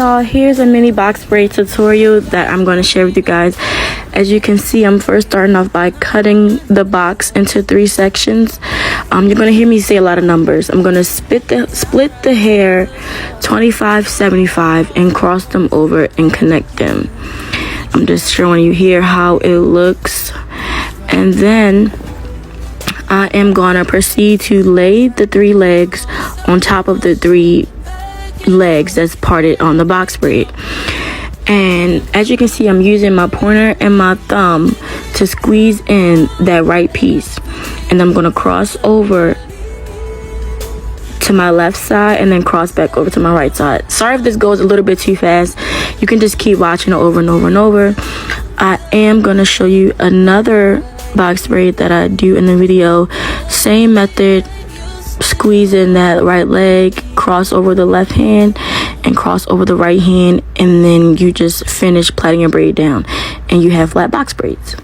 y'all, here's a mini box braid tutorial that I'm going to share with you guys. As you can see, I'm first starting off by cutting the box into 3 sections. You're going to hear me say a lot of numbers. I'm going to split the hair 25-75 and cross them over and connect them. I'm just showing you here how it looks. And then I am going to proceed to lay the 3 legs on top of the 3 legs that's parted on the box braid. And as you can see, I'm using my pointer and my thumb to squeeze in that right piece, and I'm going to cross over to my left side and then cross back over to my right side. Sorry if this goes a little bit too fast. You can just keep watching it over and over and over. I am going to show you another box braid that I do in the video. Same method. Squeeze in that right leg, cross over the left hand and cross over the right hand, and then you just finish plaiting your braid down and you have flat box braids.